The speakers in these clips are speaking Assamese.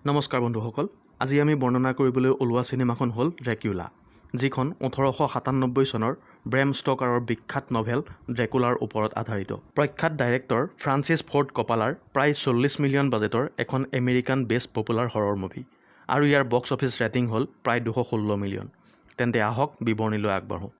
নমস্কাৰ বন্ধুসকল, আজি আমি বৰ্ণনা কৰিবলৈ ওলোৱা চিনেমাখন হ'ল ড্ৰেকুলা, যিখন 1897 চনৰ ব্ৰেম ষ্টকাৰৰ বিখ্যাত নভেল ড্ৰেকুলাৰ ওপৰত আধাৰিত। প্ৰখ্যাত ডাইৰেক্টৰ ফ্ৰান্সিছ ফৰ্ড কপালাৰ প্ৰায় 40 মিলিয়ন বাজেটৰ এখন American best popular horror movie, আৰু ইয়াৰ বক্স অফিচ ৰেটিং হ'ল প্ৰায় 216 মিলিয়ন। তেন্তে আহক বিৱৰণীলৈ আগবাঢ়োঁ।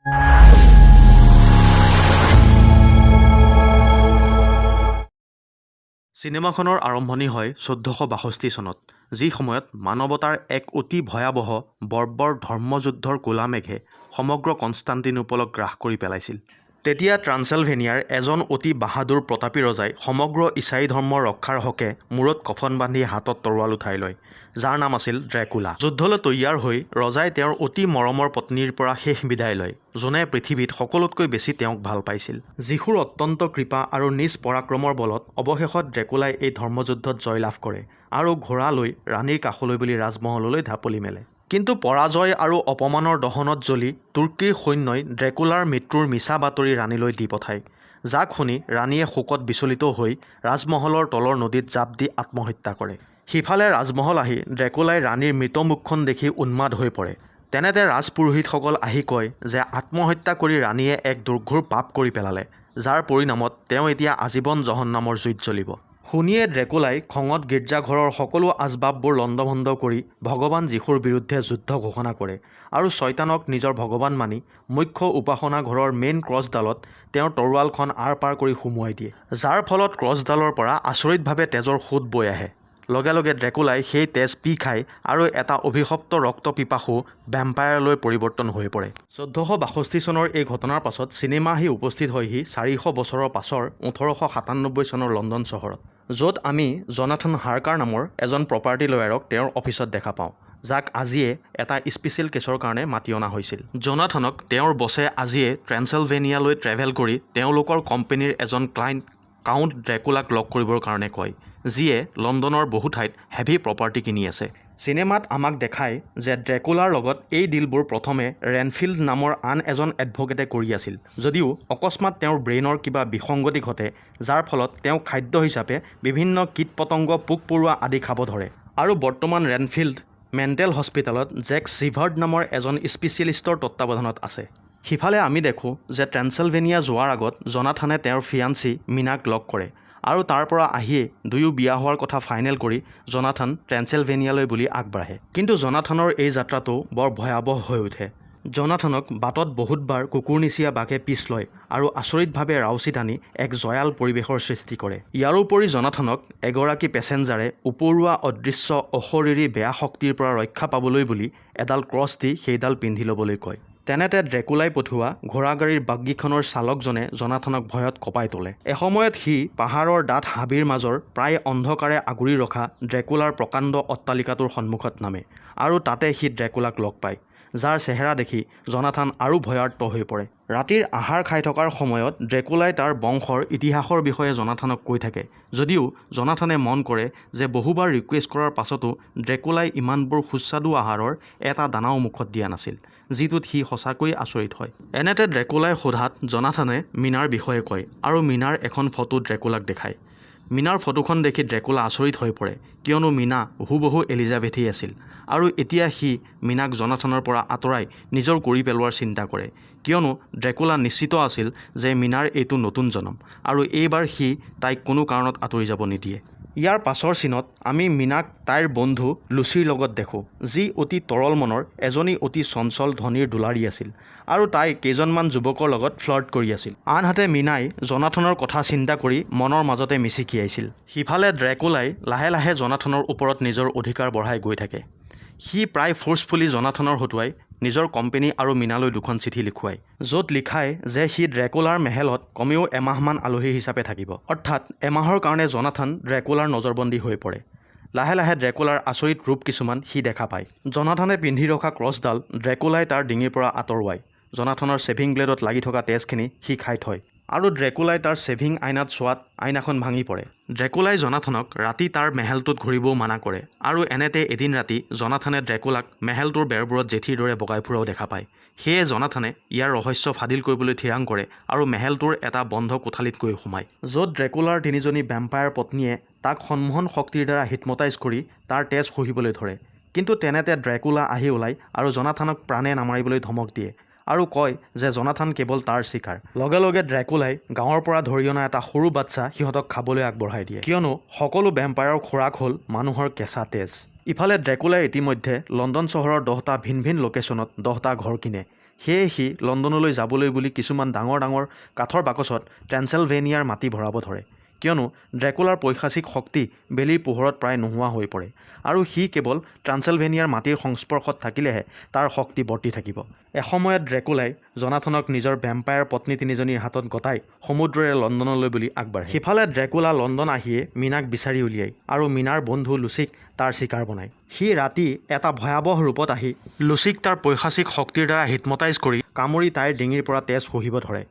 চিনেমাখনৰ আৰম্ভণি হয় 1462 চনত, যি সময়ত মানৱতাৰ এক অতি ভয়াৱহ বৰ্বৰ ধৰ্মযুদ্ধৰ কোলা মেঘে সমগ্ৰ কনষ্টাণ্টিনোপলক গ্ৰাস কৰি পেলাইছিল। তেতিয়া ট্ৰান্সিলভেনিয়াৰ এজন অতি বাহাদুৰ প্ৰতাপী ৰজাই সমগ্ৰ ইছাই ধৰ্ম ৰক্ষাৰ হকে মূৰত কফন বান্ধি হাতত তৰোৱাল উঠাই লয়, যাৰ নাম আছিল ড্ৰেকুলা। যুদ্ধলৈ তৈয়াৰ হৈ ৰজাই তেওঁৰ অতি মৰমৰ পত্নীৰ পৰা শেষ বিদায় লয়, যোনে পৃথিৱীত সকলোতকৈ বেছি তেওঁক ভাল পাইছিল। যীশুৰ অত্যন্ত কৃপা আৰু নিজ পৰাক্ৰমৰ বলত অৱশেষত ড্ৰেকুলাই এই ধৰ্মযুদ্ধত জয়লাভ কৰে আৰু ঘোঁৰা লৈ ৰাণীৰ কাষলৈ বুলি ৰাজমহললৈ ঢাপলি মেলে। কিন্তু পৰাজয় আৰু অপমানৰ দহনত জ্বলি তুৰ্কীৰ সৈন্যই ড্ৰেকুলাৰ মৃত্যুৰ মিছা বাতৰি ৰাণীলৈ দি পঠায়, যাক শুনি ৰাণীয়ে শোকত বিচলিত হৈ ৰাজমহলৰ তলৰ নদীত জাপ দি আত্মহত্যা কৰে। সিফালে ৰাজমহল আহি ড্ৰেকুলাই ৰাণীৰ মৃত মুখখন দেখি উন্মাদ হৈ পৰে। তেনেতে ৰাজপুৰোহিতসকল আহি কয় যে আত্মহত্যা কৰি ৰাণীয়ে এক দুৰ্ঘোৰ পাপ কৰি পেলালে, যাৰ পৰিণামত তেওঁ এতিয়া আজীৱন জহন্নামৰ জুইত জ্বলিব। শুনিয়ে ড্ৰেকুলাই খঙত গীৰ্জাঘৰৰ সকলো আচবাববোৰ লণ্ডভণ্ড কৰি ভগৱান যীশুৰ বিৰুদ্ধে যুদ্ধ ঘোষণা কৰে আৰু শয়তানক নিজৰ ভগৱান মানি মুখ্য উপাসনা ঘৰৰ মেইন ক্ৰছডালত তেওঁৰ তৰোৱালখন আৰ পাৰ কৰি সুমুৱাই দিয়ে, যাৰ ফলত ক্ৰছডালৰ পৰা আচৰিতভাৱে তেজৰ সোঁত বৈ আহে। লগে লগে ড্ৰেকুলাই সেই তেজ পি খায় আৰু এটা অভিশপ্ত ৰক্তপিপাসু ভেম্পায়াৰলৈ পৰিৱৰ্তন হৈ পৰে। 1462 চনৰ এই ঘটনাৰ পাছত চিনেমা আহি উপস্থিত হয়হি 400 বছৰৰ পাছৰ 1897 চনৰ লণ্ডন চহৰত, য'ত আমি জনাথন হাৰ্কাৰ নামৰ এজন প্ৰপাৰ্টি লয়াৰক তেওঁৰ অফিচত দেখা পাওঁ, যাক আজিয়ে এটা স্পেচিয়েল কেছৰ কাৰণে মাতি অনা হৈছিল। জনাথনক তেওঁৰ বছে আজিয়ে ট্ৰেন্সিলভেনিয়ালৈ ট্ৰেভেল কৰি তেওঁলোকৰ কোম্পানীৰ এজন ক্লায়েণ্ট কাউণ্ট ড্ৰেকুলাক লগ কৰিবৰ কাৰণে কয়, যিয়ে লণ্ডনৰ বহু ঠাইত হেভি প্ৰপাৰ্টি কিনি আছে। চিনেমাত আমাক দেখায় যে ড্ৰেকুলাৰ লগত এই ডিলবোৰ প্ৰথমে ৰেনফিল্ড নামৰ আন এজন এডভোকেটে কৰি আছিল, যদিও অকস্মাত তেওঁৰ ব্ৰেইনৰ কিবা বিসংগতি ঘটে, যাৰ ফলত তেওঁ খাদ্য হিচাপে বিভিন্ন কীট পতংগ পোক পৰুৱা আদি খাব ধৰে, আৰু বৰ্তমান ৰেনফিল্ড মেণ্টেল হস্পিটেলত জেক শ্বিভাৰ্ড নামৰ এজন স্পেচিয়েলিষ্টৰ তত্বাৱধানত আছে। সিফালে আমি দেখোঁ যে ট্ৰেন্সিলভেনিয়া যোৱাৰ আগত জনাথনে তেওঁৰ ফিয়ান্সি মিনাক লগ কৰে, আৰু তাৰ পৰা আহিয়ে দুয়ো বিয়া হোৱাৰ কথা ফাইনেল কৰি জনাথন ট্ৰেন্সিলভেনিয়ালৈ বুলি আগবাঢ়ে। কিন্তু জনাথনৰ এই যাত্ৰাটো বৰ ভয়াৱহ হৈ উঠে। জনাথনক বাটত বহুতবাৰ কুকুৰনিচীয়া বাঘে পিছ লয় আৰু আচৰিতভাৱে ৰাউচি টানি এক জয়াল পৰিৱেশৰ সৃষ্টি কৰে। ইয়াৰোপৰি জনাথনক এগৰাকী পেচেঞ্জাৰে উপৰুৱা অদৃশ্য অশৰীৰী বেয়া শক্তিৰ পৰা ৰক্ষা পাবলৈ বুলি এডাল ক্ৰছ দি সেইডাল পিন্ধি ল'বলৈ কয়। তেনেতে ড্ৰেকুলাই পঠোৱা ঘোঁৰাগাড়ীৰ বাগগীখনৰ চালকজনে জনাথনক ভয়ত কঁপাই তোলে। এসময়ত সি পাহাৰৰ ডাঠ হাবিৰ মাজৰ প্ৰায় অন্ধকাৰে আগুৰি ৰখা ড্ৰেকুলাৰ প্ৰকাণ্ড অট্টালিকাটোৰ সন্মুখত নামে, আৰু তাতে সি ড্ৰেকুলাক লগ পায়, যাৰ চেহেৰা দেখি জনাথন আৰু ভয়াৰ্ত হৈ পৰে। ৰাতিৰ আহাৰ খাই থকাৰ সময়ত ড্ৰেকুলাই তাৰ বংশৰ ইতিহাসৰ বিষয়ে জনাথনক কৈ থাকে, যদিও জনাথনে মন কৰে যে বহুবাৰ ৰিকুৱেষ্ট কৰাৰ পাছতো ড্ৰেকুলাই ইমানবোৰ সুস্বাদু আহাৰৰ এটা দানাও মুখত দিয়া নাছিল, যিটোত সি সঁচাকৈ আচৰিত হয়। এনেতে ড্ৰেকুলাই সোধাত জনাথনে মিনাৰ বিষয়ে কয় আৰু মিনাৰ এখন ফটো ড্ৰেকুলাক দেখায়। মিনাৰ ফটোখন দেখি ড্ৰেকুলা আচৰিত হৈ পৰে, কিয়নো মিনা হুবহু এলিজাবেথেই আছিল, আৰু এতিয়া সি মিনাক জনাথনৰ পৰা আঁতৰাই নিজৰ কৰি পেলোৱাৰ চিন্তা কৰে, কিয়নো ড্ৰেকুলা নিশ্চিত আছিল যে মিনাৰ এইটো নতুন জন্ম, আৰু এইবাৰ সি তাইক কোনো কাৰণত আঁতৰি যাব নিদিয়ে। ইয়াৰ পাছৰ চিনত আমি মিনাক তাইৰ বন্ধু লুচিৰ লগত দেখোঁ, যি অতি তৰল মনৰ এজনী অতি চঞ্চল ধনীৰ দুলাৰী আছিল, আৰু তাই কেইজনমান যুৱকৰ লগত ফ্লাৰ্ট কৰি আছিল। আনহাতে মিনাই জনাথনৰ কথা চিন্তা কৰি মনৰ মাজতে মিচিকিয়াইছিল। সিফালে ড্ৰেকুলাই লাহে লাহে জনাথনৰ ওপৰত নিজৰ অধিকাৰ বঢ়াই গৈ থাকে। সি প্ৰায় ফ'ৰ্চফুলি জনাথনৰ হতুৱাই নিজৰ কোম্পানী আৰু মিনালৈ দুখন চিঠি লিখুৱায়, য'ত লিখায় যে সি ড্ৰেকুলাৰ মেহেলত কমেও এমাহমান আলহী হিচাপে থাকিব। অৰ্থাৎ এমাহৰ কাৰণে জনাথন ড্ৰেকুলাৰ নজৰবন্দী হৈ পৰে। লাহে লাহে ড্ৰেকুলাৰ আচৰিত ৰূপ কিছুমান সি দেখা পায়। জনাথনে পিন্ধি ৰখা ক্ৰছডাল ড্ৰেকুলাই তাৰ ডিঙিৰ পৰা আঁতৰোৱায়। জনাথনৰ ছেভিং ব্লেডত লাগি থকা তেজখিনি সি খাই থয়, আৰু ড্ৰেকুলাই তাৰ ছেভিং আইনাত চোৱাত আইনাখন ভাঙি পৰে। ড্ৰেকুলাই জনাথনক ৰাতি তাৰ মেহেলটোত ঘূৰিবও মানা কৰে আৰু এনেতে এদিন ৰাতি জনাথনে ড্ৰেকুলাক মেহেলটোৰ বেৰবোৰত জেঠীৰ দৰে বগাই ফুৰাও দেখা পায়। সেয়ে জনাথনে ইয়াৰ ৰহস্য ফাদিল কৰিবলৈ থিৰাং কৰে আৰু মেহেলটোৰ এটা বন্ধ কোঠালিত গৈ সোমায়, য'ত ড্ৰেকুলাৰ তিনিজনী ভেম্পায়াৰ পত্নীয়ে তাক সন্মোহন শক্তিৰ দ্বাৰা হিপনটাইজ কৰি তাৰ তেজ শুহিবলৈ ধৰে। কিন্তু তেনেতে ড্ৰেকুলা আহি ওলায় আৰু জনাথনক প্ৰাণে নামাৰিবলৈ ধমক দিয়ে আৰু কয় যে জনাথন কেৱল তাৰ চিকাৰ। লগে লগে ড্ৰেকুলাই গাঁৱৰ পৰা ধৰি অনা এটা সৰু বাচ্চা সিহঁতক খাবলৈ আগবঢ়াই দিয়ে, কিয়নো সকলো ভেম্পায়াৰৰ খোৰাক হ'ল মানুহৰ কেঁচা তেজ। ইফালে ড্ৰেকুলাই ইতিমধ্যে লণ্ডন চহৰৰ 10টা ভিন ভিন লোকেশ্যনত 10টা ঘৰ কিনে। সেয়ে সি লণ্ডনলৈ যাবলৈ বুলি কিছুমান ডাঙৰ ডাঙৰ কাঠৰ বাকচত ট্ৰেন্সিলভেনিয়াৰ মাটি ভৰাব ধৰে, কিয়নো ড্ৰেকুলাৰ পৈশাচিক শক্তি বেলিৰ পোহৰত প্ৰায় নোহোৱা হৈ পৰে আৰু সি কেৱল ট্ৰান্সিলভেনিয়াৰ মাটিৰ সংস্পৰ্শত থাকিলেহে তাৰ শক্তি বৰ্তি থাকিব। এসময়ত ড্ৰেকুলাই জনাথনক নিজৰ ভেম্পায়াৰ পত্নী তিনিজনীৰ হাতত গতাই সমুদ্ৰৰে লণ্ডনলৈ বুলি আগবাঢ়ে। সিফালে ড্ৰেকুলা লণ্ডন আহিয়ে মীনাক বিচাৰি উলিয়ায় আৰু মীনাৰ বন্ধু লুচিক তাৰ চিকাৰ বনায়। সি ৰাতি এটা ভয়াৱহ ৰূপত আহি লুচিক তাৰ পৈশাচিক শক্তিৰ দ্বাৰা হিপনটাইজ কৰি কামুৰি তাইৰ ডিঙিৰ পৰা তেজ শুহিব ধৰে।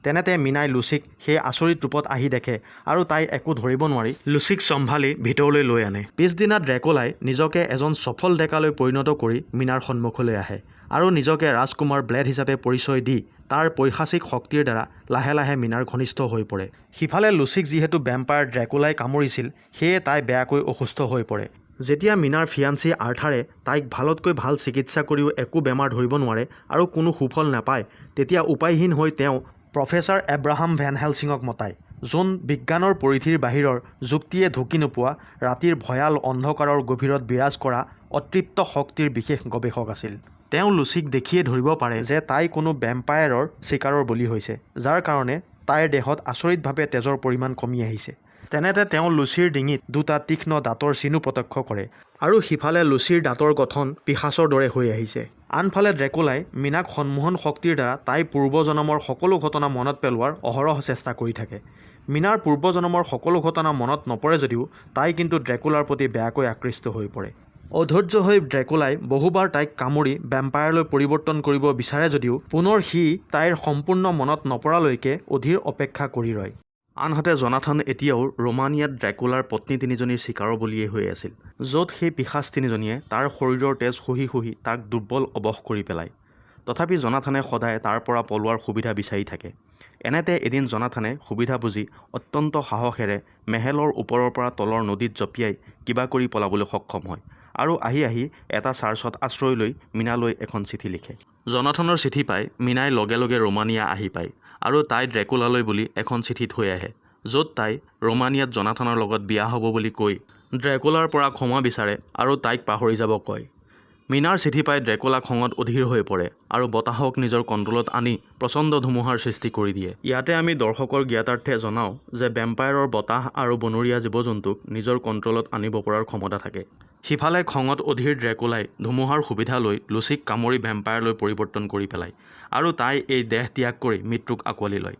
তেনেতে মীনাই লুচিক সেই আচৰিত ৰূপত আহি দেখে আৰু তাই একো ধৰিব নোৱাৰি লুচিক চম্ভালি ভিতৰলৈ লৈ আনে। পিছদিনা ড্ৰেকুলাই নিজকে এজন সফল ডেকালৈ পৰিণত কৰি মীনাৰ সন্মুখলৈ আহে আৰু নিজকে ৰাজকুমাৰ ব্লেড হিচাপে পৰিচয় দি তাৰ পৈশাচিক শক্তিৰ দ্বাৰা লাহে লাহে মীনাৰ ঘনিষ্ঠ হৈ পৰে। সিফালে লুচিক যিহেতু ভেম্পায়াৰ ড্ৰেকুলাই কামুৰিছিল, সেয়ে তাই বেয়াকৈ অসুস্থ হৈ পৰে। যেতিয়া মীনাৰ ফিয়ান্সি আৰ্থাৰে তাইক ভালতকৈ ভাল চিকিৎসা কৰিও একো বেমাৰ ধৰিব নোৱাৰে আৰু কোনো সুফল নাপায়, তেতিয়া উপায়হীন হৈ তেওঁ প্ৰফেচাৰ এব্ৰাহাম ভেন হেলছিঙক মতায়, যোন বিজ্ঞানৰ পৰিধিৰ বাহিৰৰ যুক্তিয়ে ঢুকি নোপোৱা ৰাতিৰ ভয়াল অন্ধকাৰৰ গভীৰত বিৰাজ কৰা অতৃপ্ত শক্তিৰ বিশেষ গৱেষক আছিল। তেওঁ লুচিক দেখিয়ে ধৰিব পাৰে যে তাই কোনো ভেম্পায়াৰৰ চিকাৰৰ বলি হৈছে, যাৰ কাৰণে তাইৰ দেহত আচৰিতভাৱে তেজৰ পৰিমাণ কমি আহিছে। তেনেতে তেওঁ লুচিৰ ডিঙিত 2টা তীক্ষ্ণ দাঁতৰ চিনো প্ৰত্যক্ষ কৰে আৰু সিফালে লুচিৰ দাঁতৰ গঠন পিশাচৰ দৰে হৈ আহিছে। আনফালে ড্ৰেকুলাই মীনাক সন্মোহন শক্তিৰ দ্বাৰা তাই পূৰ্বজন্মৰ সকলো ঘটনা মনত পেলোৱাৰ অহৰহ চেষ্টা কৰি থাকে। মীনাৰ পূৰ্বজন্মৰ সকলো ঘটনা মনত নপৰে যদিও তাই কিন্তু ড্ৰেকুলাৰ প্ৰতি বেয়াকৈ আকৃষ্ট হৈ পৰে। অধৈৰ্য হৈ ড্ৰেকুলাই বহুবাৰ তাইক কামুৰি ভেম্পায়াৰলৈ পৰিৱৰ্তন কৰিব বিচাৰে যদিও পুনৰ সি তাইৰ সম্পূৰ্ণ মনত নপৰালৈকে অধীৰ অপেক্ষা কৰি ৰয়। আনহাতে জনাথন এতিয়াও ৰোমানিয়াত ড্ৰেকুলাৰ পত্নী তিনিজনীৰ চিকাৰৰ বলিয়ে হৈ আছিল, য'ত সেই পিশাচ তিনিজনীয়ে তাৰ শৰীৰৰ তেজ শুহি শুহি তাক দুৰ্বল অৱশ কৰি পেলায়। তথাপি জনাথনে সদায় তাৰ পৰা পলোৱাৰ সুবিধা বিচাৰি থাকে। এনেতে এদিন জনাথনে সুবিধা বুজি অত্যন্ত সাহসেৰে মেহেলৰ ওপৰৰ পৰা তলৰ নদীত জঁপিয়াই কিবা কৰি পলাবলৈ সক্ষম হয় আৰু আহি আহি এটা চাৰ্চত আশ্ৰয় লৈ মীনালৈ এখন চিঠি লিখে। জনাথনৰ চিঠি পাই মীনাই লগে লগে ৰোমানিয়া আহি পায় আৰু তাই ড্ৰেকুলালৈ বুলি এখন চিঠি থৈ আহে, য'ত তাই ৰোমানিয়াত জনাথনৰ লগত বিয়া হ'ব বুলি কৈ ড্ৰেকুলাৰ পৰা ক্ষমা বিচাৰে আৰু তাইক পাহৰি যাব কয়। মীনাৰ চিঠি পাই ড্ৰেকুলা খঙত অধীৰ হৈ পৰে আৰু বতাহক নিজৰ কণ্ট্ৰলত আনি প্ৰচণ্ড ধুমুহাৰ সৃষ্টি কৰি দিয়ে। ইয়াতে আমি দৰ্শকৰ জ্ঞাতাৰ্থে জনাওঁ যে ভেম্পায়াৰৰ বতাহ আৰু বনৰীয়া জীৱ জন্তুক নিজৰ কণ্ট্ৰলত আনিব পৰাৰ ক্ষমতা থাকে। সিফালে খঙত অধীৰ ড্ৰেকুলাই ধুমুহাৰ সুবিধা লৈ লুচিক কামুৰি ভেম্পায়াৰলৈ পৰিৱৰ্তন কৰি পেলায় আৰু তাই এই দেহ ত্যাগ কৰি মৃত্যুক আঁকোৱালি লয়।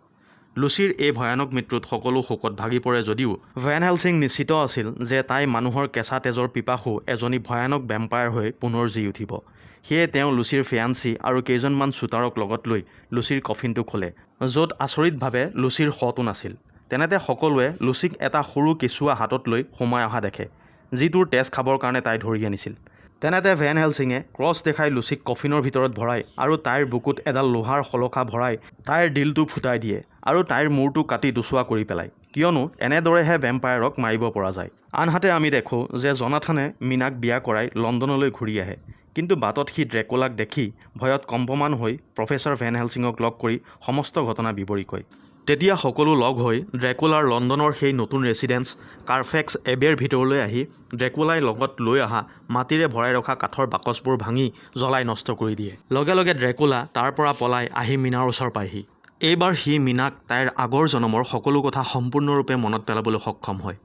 লুচিৰ এই ভয়ানক মৃত্যুত সকলো শোকত ভাগি পৰে যদিও ভেন হেলছিং নিশ্চিত আছিল যে তাই মানুহৰ কেঁচা তেজৰ পিপাসু এজনী ভয়ানক ভেম্পায়াৰ হৈ পুনৰ জি উঠিব। সেয়ে তেওঁ লুচিৰ ফিয়ান্সি আৰু কেইজনমান শ্বুটাৰক লগত লৈ লুচিৰ কফিনটো খোলে, য'ত আচৰিতভাৱে লুচিৰ শটো নাছিল। তেনেতে সকলোৱে লুচিক এটা সৰু কেঁচুৱা হাতত লৈ সোমাই অহা দেখে, যিটোৰ তেজ খাবৰ কাৰণে তাই ধৰি আনিছিল। তেনেতে ভেন হেলছিঙে ক্ৰছ দেখাই লুচিক কফিনৰ ভিতৰত ভৰাই আৰু তাইৰ বুকুত এডাল লোহাৰ শলখা ভৰাই তাইৰ দিলটো ফুটাই দিয়ে আৰু তাইৰ মূৰটো কাটি দুচোৱা কৰি পেলায়, কিয়নো এনেদৰেহে ভেম্পায়াৰক মাৰিব পৰা যায়। আনহাতে আমি দেখোঁ যে জনাথনে মীনাক বিয়া কৰাই লণ্ডনলৈ ঘূৰি আহে, কিন্তু বাটত সি ড্ৰেকুলাক দেখি ভয়ত কম্পমান হৈ প্ৰফেচাৰ ভেন হেলছিঙক লগ কৰি সমস্ত ঘটনা বিৱৰি কয়। তেতিয়া সকলো লগ হৈ ড্ৰেকুলাৰ লণ্ডনৰ সেই নতুন ৰেচিডেন্স কাৰফেক্স এবেৰ ভিতৰলৈ আহি ড্ৰেকুলাই লগত লৈ অহা মাটিৰে ভৰাই ৰখা কাঠৰ বাকচবোৰ ভাঙি জ্বলাই নষ্ট কৰি দিয়ে। লগে লগে ড্ৰেকুলা তাৰ পৰা পলাই আহি মীনাৰ ওচৰ পায়হি। এইবাৰ সি মীনাক তাইৰ আগৰ জন্মৰ সকলো কথা সম্পূৰ্ণৰূপে মনত পেলাবলৈ সক্ষম হয়।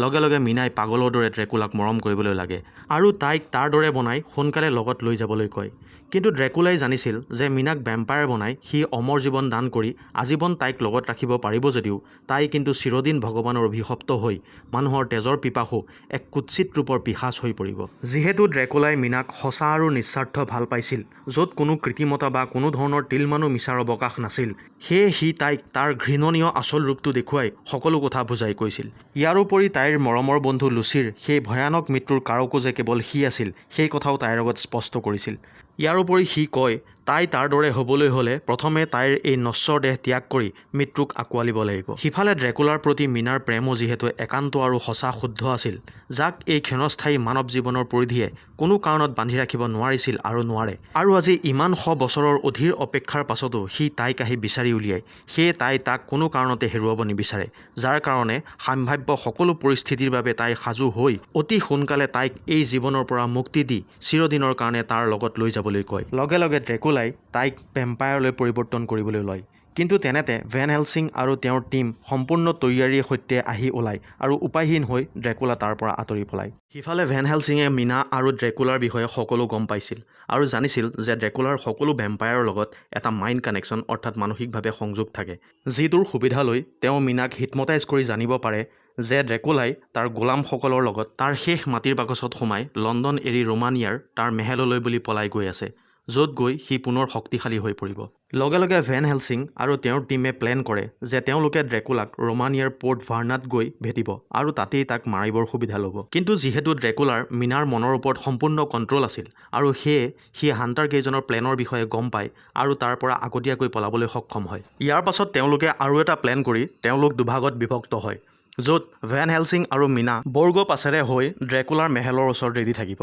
লগে লগে মীনাই পাগলৰ দৰে ড্ৰেকুলাক মৰম কৰিবলৈ লাগে আৰু তাইক তাৰ দৰে বনাই সোনকালে লগত লৈ যাবলৈ কয়, কিন্তু ড্ৰেকুলাই জানিছিল যে মিনাক ভেম্পায়াৰ বনাই সি অমৰ জীৱন দান কৰি আজীৱন তাইক লগত ৰাখিব পাৰিব যদিও তাই কিন্তু চিৰদিন ভগৱানৰ অভিশপ্ত হৈ মানুহৰ তেজৰ পিপাসু এক কুৎসিত ৰূপৰ পিশাচ হৈ পৰিব। যিহেতু ড্ৰেকুলাই মিনাক সঁচা আৰু নিস্বাৰ্থ ভাল পাইছিল, য'ত কোনো কৃত্ৰিমতা বা কোনো ধৰণৰ তিলমানো মিছাৰ অৱকাশ নাছিল, সেয়ে সি তাইক তাৰ ঘৃণনীয় আচল ৰূপটো দেখুৱাই সকলো কথা বুজাই কৈছিল। ইয়াৰোপৰি তাইৰ মৰমৰ বন্ধু লুচিৰ সেই ভয়ানক মৃত্যুৰ কাৰকো যে কেৱল সি আছিল সেই কথাও তাইৰ আগত স্পষ্ট কৰিছিল। ইয়াৰোপৰি সি কয় তাই তাৰ দৰে হ'বলৈ হ'লে প্ৰথমে তাইৰ এই নশ্বৰ দেহ ত্যাগ কৰি মৃত্যুক আঁকোৱালিব লাগিব। সিফালে ড্ৰেকুলাৰ প্ৰতি মিনাৰ প্ৰেমো যিহেতু একান্ত আৰু সঁচা শুদ্ধ আছিল, যাক এই ক্ষণস্থায়ী মানৱ জীৱনৰ পৰিধিয়ে কোনো কাৰণত বান্ধি ৰাখিব নোৱাৰিছিল আৰু নোৱাৰে। আৰু আজি ইমান শ বছৰৰ অধীৰ অপেক্ষাৰ পাছতো সি তাইক আহি বিচাৰি উলিয়ায়, সেয়ে তাই তাক কোনো কাৰণতে হেৰুৱাব নিবিচাৰে, যাৰ কাৰণে সাম্ভাৱ্য সকলো পৰিস্থিতিৰ বাবে তাই সাজু হৈ অতি সোনকালে তাইক এই জীৱনৰ পৰা মুক্তি দি চিৰদিনৰ কাৰণে তাৰ লগত লৈ যাবলৈ কয়। লগে লগে ড্ৰেকুলাই তাইক ভেম্পায়াৰলৈ পৰিৱৰ্তন কৰিবলৈ লয়। কিন্তু তেনেতে ভেন হেলছিং আৰু তেওঁৰ টীম সম্পূৰ্ণ তৈয়াৰীৰ সৈতে আহি ওলায় আৰু উপায়হীন হৈ ড্ৰেকুলা তাৰ পৰা আঁতৰি পলায়। সিফালে ভেন হেলছিঙে মিনা আৰু ড্ৰেকুলাৰ বিষয়ে সকলো গম পাইছিল আৰু জানিছিল যে ড্ৰেকুলাৰ সকলো ভেম্পায়াৰৰ লগত এটা মাইণ্ড কানেকশ্যন অৰ্থাৎ মানসিকভাৱে সংযোগ থাকে, যিটোৰ সুবিধা লৈ তেওঁ মিনাক হিপনটাইজ কৰি জানিব পাৰে যে ড্ৰেকুলাই তাৰ গোলামসকলৰ লগত তাৰ শেষ মাটিৰ বাকচত সোমাই লণ্ডন এৰি ৰোমানিয়াৰ তাৰ মেহেললৈ বুলি পলাই গৈ আছে, য'ত গৈ সি পুনৰ শক্তিশালী হৈ পৰিব। লগে লগে ভেন হেলছিং আৰু তেওঁৰ টীমে প্লেন কৰে যে তেওঁলোকে ড্ৰেকুলাক ৰোমানিয়াৰ পৰ্ট ভাৰ্নাত গৈ ভেটিব আৰু তাতেই তাক মাৰিবৰ সুবিধা ল'ব। কিন্তু যিহেতু ড্ৰেকুলাৰ মিনাৰ মনৰ ওপৰত সম্পূৰ্ণ কণ্ট্ৰল আছিল আৰু সেয়ে সি হাণ্টাৰ কেইজনৰ প্লেনৰ বিষয়ে গম পায় আৰু তাৰ পৰা আগতীয়াকৈ পলাবলৈ সক্ষম হয়। ইয়াৰ পাছত তেওঁলোকে আৰু এটা প্লেন কৰি তেওঁলোক দুভাগত বিভক্ত হয়, য'ত ভেন হেলছিং আৰু মিনা বৰ্গ পাছেৰে হৈ ড্ৰেকুলাৰ মেহেলৰ ওচৰত ৰেডি থাকিব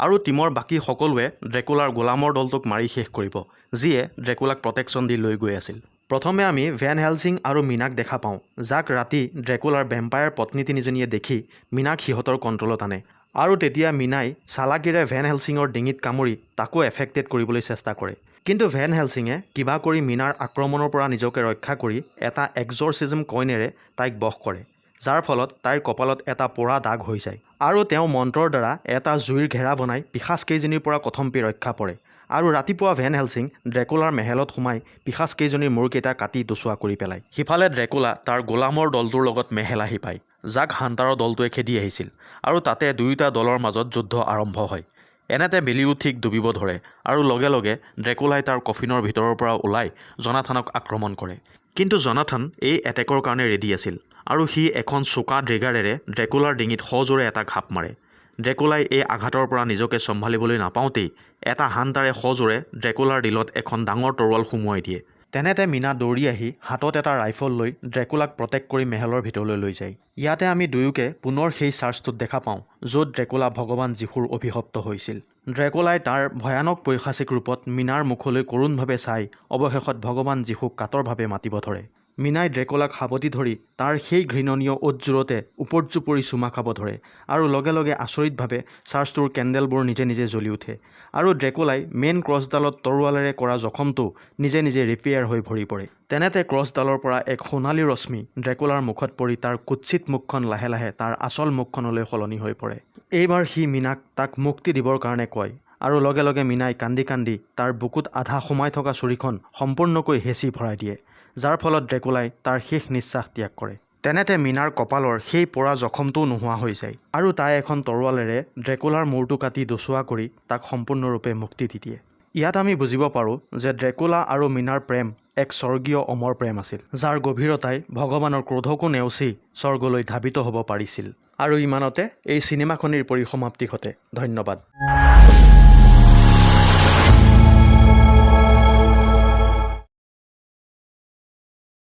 আৰু টীমৰ বাকী সকলোৱে ড্ৰেকুলাৰ গোলামৰ দলটোক মাৰি শেষ কৰিব, যিয়ে ড্ৰেকুলাক প্ৰটেকশ্যন দি লৈ গৈ আছিল। প্ৰথমে আমি ভেন হেলছিং আৰু মিনাক দেখা পাওঁ, যাক ৰাতি ড্ৰেকুলাৰ ভেম্পায়াৰ পত্নী তিনিজনীয়ে দেখি মিনাক সিহঁতৰ কণ্ট্ৰলত আনে আৰু তেতিয়া মিনাই চালাকিৰে ভেন হেলছিঙৰ ডিঙিত কামুৰি তাকো এফেক্টেড কৰিবলৈ চেষ্টা কৰে। কিন্তু ভেন হেলছিঙে কিবা কৰি মিনাৰ আক্ৰমণৰ পৰা নিজকে ৰক্ষা কৰি এটা এক্সৰচিজম কইনেৰে তাইক বশ কৰে, যাৰ ফলত তাইৰ কপালত এটা পোৰা দাগ হৈ যায় আৰু তেওঁ মন্ত্ৰৰ দ্বাৰা এটা জুইৰ ঘেৰা বনাই পিশাচকেইজনীৰ পৰা কথমপি ৰক্ষা পৰে আৰু ৰাতিপুৱা ভেন হেলছিং ড্ৰেকুলাৰ মেহেলত সোমাই পিশাচকেইজনীৰ মূৰকেইটা কাটি দুচোৱা কৰি পেলায়। সিফালে ড্ৰেকুলা তাৰ গোলামৰ দলটোৰ লগত মেহেল আহি পায়, যাক হাণ্টাৰৰ দলটোৱে খেদি আহিছিল আৰু তাতে দুয়োটা দলৰ মাজত যুদ্ধ আৰম্ভ হয়। এনেতে বেলিও ঠিক ডুবিব ধৰে আৰু লগে লগে ড্ৰেকুলাই তাৰ কফিনৰ ভিতৰৰ পৰা ওলাই জনাথানক আক্ৰমণ কৰে। কিন্তু জনাথান এই এটেকৰ কাৰণে ৰেডি আছিল আৰু সি এখন চোকা ড্ৰেগাৰেৰে ড্ৰেকুলাৰ ডিঙিত সজোৰে এটা ঘাপ মাৰে। ড্ৰেকুলাই এই আঘাতৰ পৰা নিজকে চম্ভালিবলৈ নাপাওঁতেই এটা হাণ্টাৰে সজোৰে ড্ৰেকুলাৰ দিলত এখন ডাঙৰ তৰোৱাল সুমুৱাই দিয়ে। তেনেতে মিনা দৌৰি আহি হাতত এটা ৰাইফল লৈ ড্ৰেকুলাক প্ৰটেক্ট কৰি মেহেলৰ ভিতৰলৈ লৈ যায়। ইয়াতে আমি দুয়োকে পুনৰ সেই চাৰ্চটোত দেখা পাওঁ য'ত ড্ৰেকুলা ভগৱান যীশুৰ অভিশপ্ত হৈছিল। ড্ৰেকুলাই তাৰ ভয়ানক পৈশাচিক ৰূপত মিনাৰ মুখলৈ কৰোণভাৱে চাই অৱশেষত ভগৱান যীশুক কাতৰভাৱে মাতিব ধৰে। মিনাই ড্ৰেকুলাক সাৱটি ধৰি তাৰ সেই ঘৃণনীয় ওঁঠজোৰতে উপৰ্যুপৰি চুমা খাব ধৰে আৰু লগে লগে আচৰিতভাৱে চাৰ্চটোৰ কেণ্ডেলবোৰ নিজে নিজে জ্বলি উঠে আৰু ড্ৰেকুলাই মেইন ক্ৰছডালত তৰোৱালেৰে কৰা জখমটো নিজে নিজে ৰিপেয়াৰ হৈ ভৰি পৰে। তেনেতে ক্ৰছডালৰ পৰা এক সোণালী ৰশ্মি ড্ৰেকুলাৰ মুখত পৰি তাৰ কুৎসিত মুখখন লাহে লাহে তাৰ আচল মুখখনলৈ সলনি হৈ পৰে। এইবাৰ সি মিনাক তাক মুক্তি দিবৰ কাৰণে কয় আৰু লগে লগে মিনাই কান্দি কান্দি তাৰ বুকুত আধা সোমাই থকা চুৰিখন সম্পূৰ্ণকৈ হেঁচি ভৰাই দিয়ে, যাৰ ফলত ড্ৰেকুলাই তাৰ শেষ নিশ্বাস ত্যাগ কৰে। তেনেতে মিনাৰ কপালৰ সেই পৰা জখমটোও নোহোৱা হৈ যায় আৰু তাই এখন তৰোৱালেৰে ড্ৰেকুলাৰ মূৰটো কাটি দুচোৱা কৰি তাক সম্পূৰ্ণৰূপে মুক্তি দি দিয়ে। ইয়াত আমি বুজিব পাৰোঁ যে ড্ৰেকুলা আৰু মিনাৰ প্ৰেম এক স্বৰ্গীয় অমৰ প্ৰেম আছিল, যাৰ গভীৰতাই ভগৱানৰ ক্ৰোধকো নেওচি স্বৰ্গলৈ ধাবিত হ'ব পাৰিছিল। আৰু ইমানতে এই চিনেমাখনিৰ পৰিসমাপ্তি ঘটে। ধন্যবাদ।